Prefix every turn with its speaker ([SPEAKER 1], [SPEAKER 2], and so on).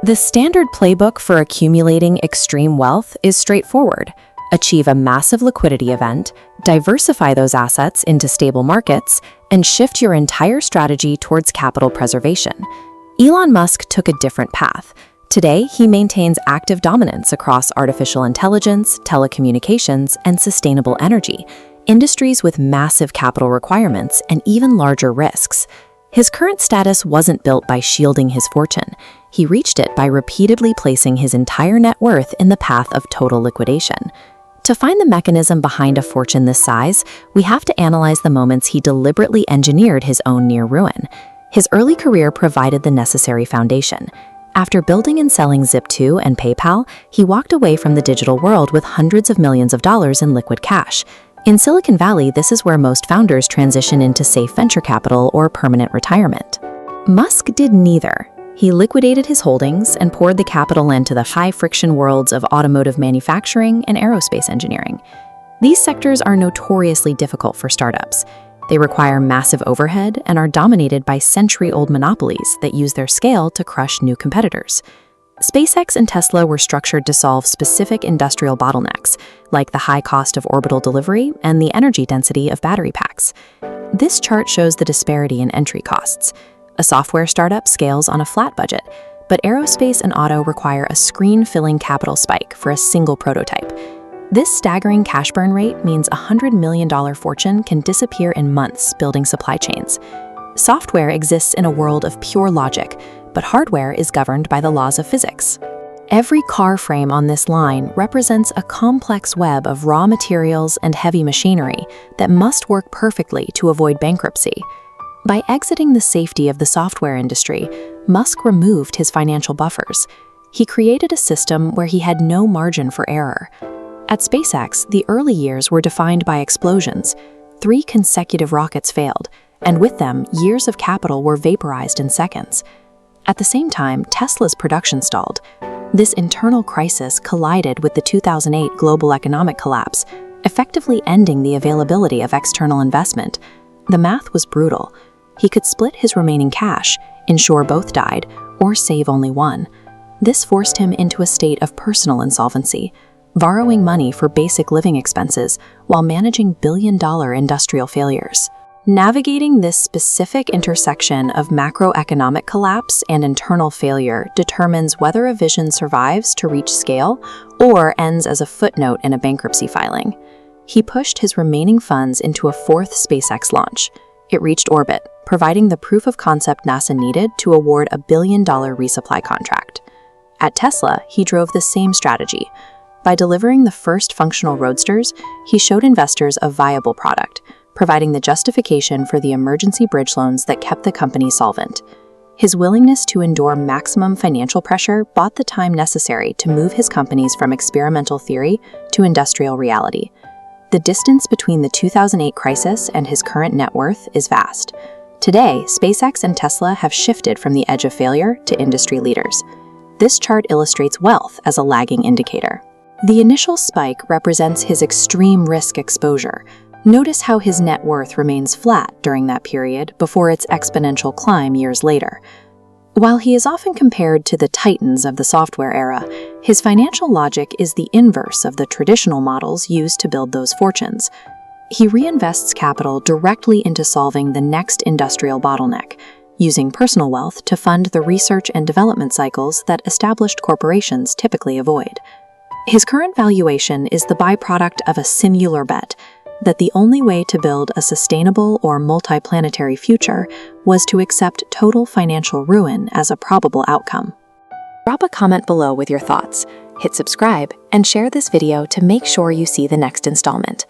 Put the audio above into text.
[SPEAKER 1] The standard playbook for accumulating extreme wealth is straightforward. Achieve a massive liquidity event, diversify those assets into stable markets, and shift your entire strategy towards capital preservation. Elon Musk took a different path. Today, he maintains active dominance across artificial intelligence, telecommunications, and sustainable energy, industries with massive capital requirements and even larger risks. His current status wasn't built by shielding his fortune. He reached it by repeatedly placing his entire net worth in the path of total liquidation. To find the mechanism behind a fortune this size, we have to analyze the moments he deliberately engineered his own near ruin. His early career provided the necessary foundation. After building and selling Zip2 and PayPal, he walked away from the digital world with hundreds of millions of dollars in liquid cash. In Silicon Valley, this is where most founders transition into safe venture capital or permanent retirement. Musk did neither. He liquidated his holdings and poured the capital into the high-friction worlds of automotive manufacturing and aerospace engineering. These sectors are notoriously difficult for startups. They require massive overhead and are dominated by century-old monopolies that use their scale to crush new competitors. SpaceX and Tesla were structured to solve specific industrial bottlenecks, like the high cost of orbital delivery and the energy density of battery packs. This chart shows the disparity in entry costs. A software startup scales on a flat budget, but aerospace and auto require a screen-filling capital spike for a single prototype. This staggering cash burn rate means a $100 million fortune can disappear in months building supply chains. Software exists in a world of pure logic, but hardware is governed by the laws of physics. Every car frame on this line represents a complex web of raw materials and heavy machinery that must work perfectly to avoid bankruptcy. By exiting the safety of the software industry, Musk removed his financial buffers. He created a system where he had no margin for error. At SpaceX, the early years were defined by explosions. 3 consecutive rockets failed, and with them, years of capital were vaporized in seconds. At the same time, Tesla's production stalled. This internal crisis collided with the 2008 global economic collapse, effectively ending the availability of external investment. The math was brutal. He could split his remaining cash, ensure both died, or save only one. This forced him into a state of personal insolvency, borrowing money for basic living expenses while managing billion-dollar industrial failures. Navigating this specific intersection of macroeconomic collapse and internal failure determines whether a vision survives to reach scale or ends as a footnote in a bankruptcy filing. He pushed his remaining funds into a 4th SpaceX launch. It reached orbit, providing the proof of concept NASA needed to award a $1 billion resupply contract. At Tesla, he drove the same strategy. By delivering the first functional roadsters, he showed investors a viable product, providing the justification for the emergency bridge loans that kept the company solvent. His willingness to endure maximum financial pressure bought the time necessary to move his companies from experimental theory to industrial reality. The distance between the 2008 crisis and his current net worth is vast. Today, SpaceX and Tesla have shifted from the edge of failure to industry leaders. This chart illustrates wealth as a lagging indicator. The initial spike represents his extreme risk exposure. Notice how his net worth remains flat during that period before its exponential climb years later. While he is often compared to the titans of the software era, his financial logic is the inverse of the traditional models used to build those fortunes. He reinvests capital directly into solving the next industrial bottleneck, using personal wealth to fund the research and development cycles that established corporations typically avoid. His current valuation is the byproduct of a singular bet that the only way to build a sustainable or multiplanetary future was to accept total financial ruin as a probable outcome. Drop a comment below with your thoughts, hit subscribe, and share this video to make sure you see the next installment.